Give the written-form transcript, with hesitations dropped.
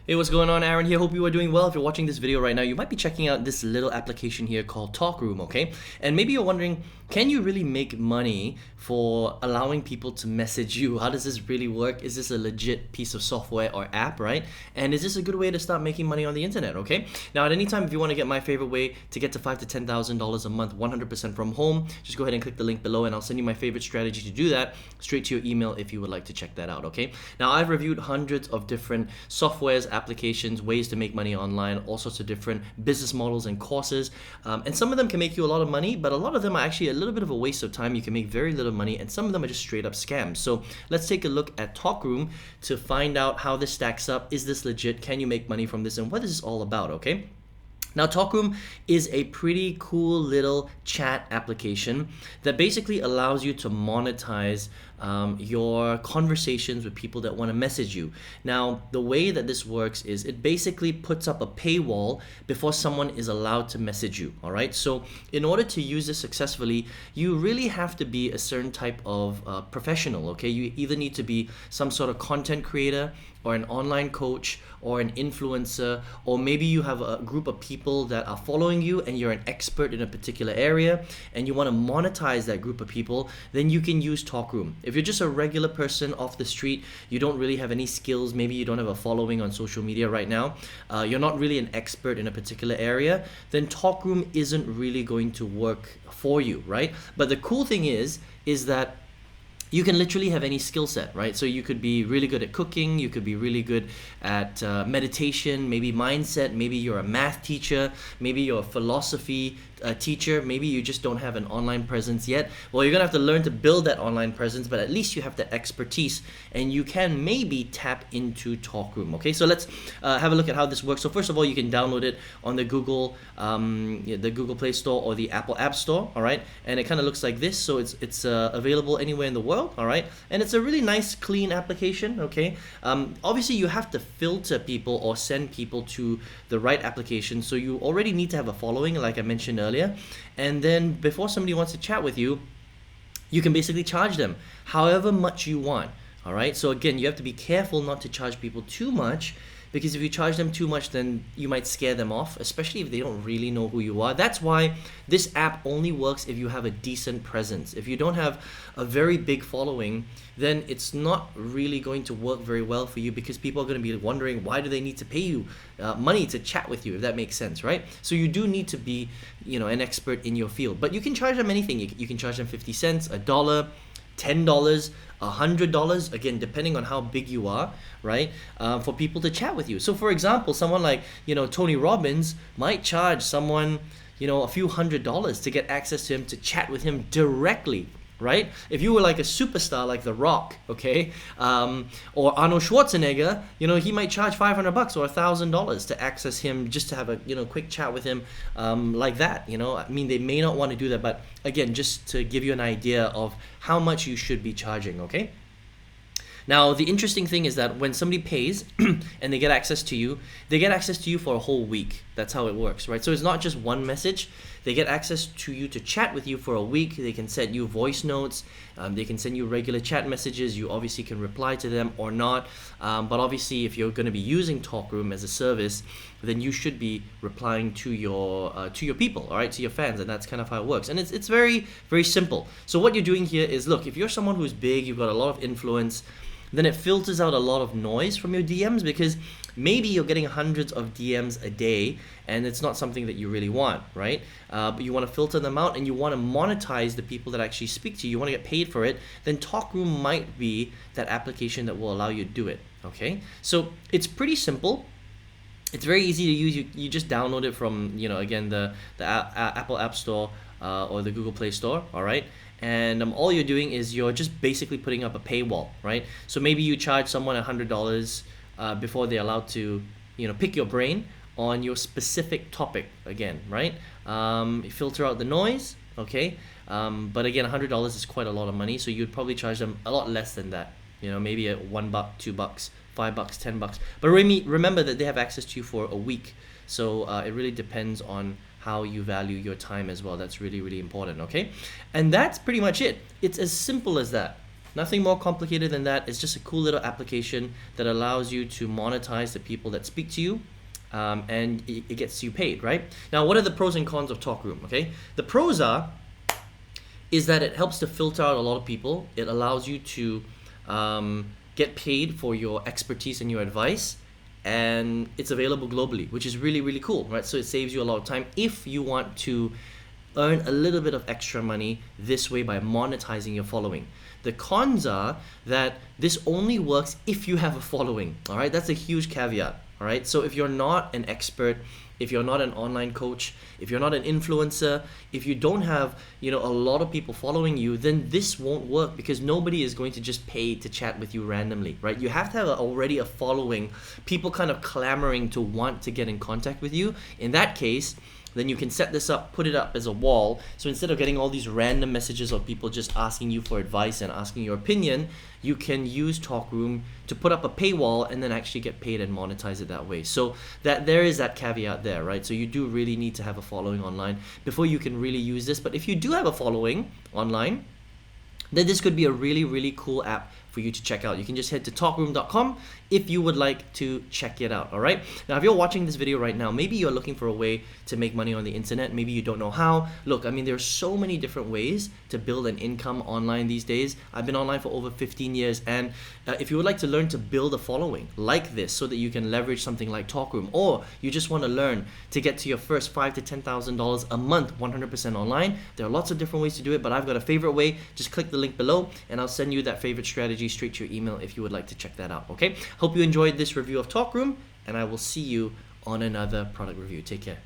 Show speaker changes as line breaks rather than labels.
Hey, what's going on? Aaron here. Hope you are doing well. If you're watching this video right now, you might be checking out this little application here called Talkroom, okay? And maybe you're wondering, can you really make money for allowing people to message you? How does this really work? Is this a legit piece of software or app, right? And is this a good way to start making money on the internet, okay? Now, at any time, if you want to get my favorite way to get to $5,000 to $10,000 a month, 100% from home, just go ahead and click the link below and I'll send you my favorite strategy to do that straight to your email if you would like to check that out, okay? Now, I've reviewed hundreds of different softwares, applications, ways to make money online, all sorts of different business models and courses. And some of them can make you a lot of money, but a lot of them are actually a little bit of a waste of time. You can make very little money, and some of them are just straight up scams. So let's take a look at Talkroom to find out how this stacks up. Is this legit? Can you make money from this? And what is this all about, okay? Now, Talkroom is a pretty cool little chat application that basically allows you to monetize your conversations with people that want to message you. Now, the way that this works is it basically puts up a paywall before someone is allowed to message you, all right? So in order to use this successfully, you really have to be a certain type of professional, okay? You either need to be some sort of content creator or an online coach or an influencer, or maybe you have a group of people that are following you and you're an expert in a particular area and you want to monetize that group of people, then you can use Talkroom. If you're just a regular person off the street, you don't really have any skills, maybe you don't have a following on social media right now, you're not really an expert in a particular area, then Talkroom isn't really going to work for you, right? But the cool thing is that you can literally have any skill set, right? So you could be really good at cooking, you could be really good at meditation, maybe mindset, maybe you're a math teacher, maybe you're a philosophy teacher, maybe you just don't have an online presence yet. Well, you're gonna have to learn to build that online presence, but at least you have the expertise and you can maybe tap into Talkroom, okay? So let's have a look at how this works. So first of all, you can download it on the Google Play Store or the Apple App Store, all right? And it kind of looks like this, so it's available anywhere in the world, all right? And it's a really nice, clean application, okay? Obviously, you have to filter people or send people to the right application, so you already need to have a following, like I mentioned earlier. And then before somebody wants to chat with you, you can basically charge them however much you want, all right? So again, you have to be careful not to charge people too much, because if you charge them too much, then you might scare them off, especially if they don't really know who you are. That's why this app only works if you have a decent presence. If you don't have a very big following, then it's not really going to work very well for you, because people are going to be wondering, why do they need to pay you money to chat with you, if that makes sense, right? So you do need to be, an expert in your field. But you can charge them anything. You can charge them 50 cents, a dollar, $10, $100, again, depending on how big you are, right? For people to chat with you. So for example, someone like, Tony Robbins might charge someone, a few $100s to get access to him, to chat with him directly, right? If you were like a superstar like The Rock, okay, or Arnold Schwarzenegger, he might charge $500 or $1,000 to access him, just to have a quick chat with him, like that. I mean, they may not want to do that, but again, just to give you an idea of how much you should be charging, okay? Now, the interesting thing is that when somebody pays and they get access to you, they get access to you for a whole week. That's how it works, right? So it's not just one message. They get access to you to chat with you for a week. They can send you voice notes. They can send you regular chat messages. You obviously can reply to them or not. But obviously, if you're going to be using Talkroom as a service, then you should be replying to your people, all right, to your fans, and that's kind of how it works. And it's very, very simple. So what you're doing here is, look, if you're someone who's big, you've got a lot of influence, then it filters out a lot of noise from your DMs, because maybe you're getting hundreds of DMs a day and it's not something that you really want, right? But you want to filter them out and you want to monetize the people that actually speak to you. You want to get paid for it. Then Talkroom might be that application that will allow you to do it, okay? So it's pretty simple. It's very easy to use. You just download it from, again, the Apple App Store or the Google Play Store, all right? And all you're doing is you're just basically putting up a paywall, right? So maybe you charge someone $100 before they're allowed to, pick your brain on your specific topic again, right? You filter out the noise, okay? But again, $100 is quite a lot of money, so you'd probably charge them a lot less than that. Maybe at $1, $2, $5, $10. But remember that they have access to you for a week, so it really depends on how you value your time as well. That's really, really important, okay? And that's pretty much it. It's as simple as that. Nothing more complicated than that. It's just a cool little application that allows you to monetize the people that speak to you. And it gets you paid, right? Now, what are the pros and cons of Talkroom? Okay, the pros is that it helps to filter out a lot of people. It allows you to get paid for your expertise and your advice, and it's available globally, which is really, really cool, right? So it saves you a lot of time if you want to earn a little bit of extra money this way by monetizing your following. The cons are that this only works if you have a following, all right? That's a huge caveat, all right? So if you're not an expert, if you're not an online coach, if you're not an influencer, if you don't have, a lot of people following you, then this won't work because nobody is going to just pay to chat with you randomly, right? You have to have already a following, people kind of clamoring to want to get in contact with you. In that case, then you can set this up, put it up as a wall. So instead of getting all these random messages of people just asking you for advice and asking your opinion, you can use Talkroom to put up a paywall and then actually get paid and monetize it that way. So that there is that caveat there, right? So you do really need to have a following online before you can really use this. But if you do have a following online, then this could be a really, really cool app for you to check out. You can just head to talkroom.com if you would like to check it out, all right? Now, if you're watching this video right now, maybe you're looking for a way to make money on the internet. Maybe you don't know how. Look, I mean, there are so many different ways to build an income online these days. I've been online for over 15 years, and if you would like to learn to build a following like this so that you can leverage something like Talkroom, or you just want to learn to get to your first $5,000 to $10,000 a month 100% online, there are lots of different ways to do it, but I've got a favorite way. Just click the link below and I'll send you that favorite strategy straight to your email if you would like to check that out, okay? Hope you enjoyed this review of Talkroom, and I will see you on another product review. Take care.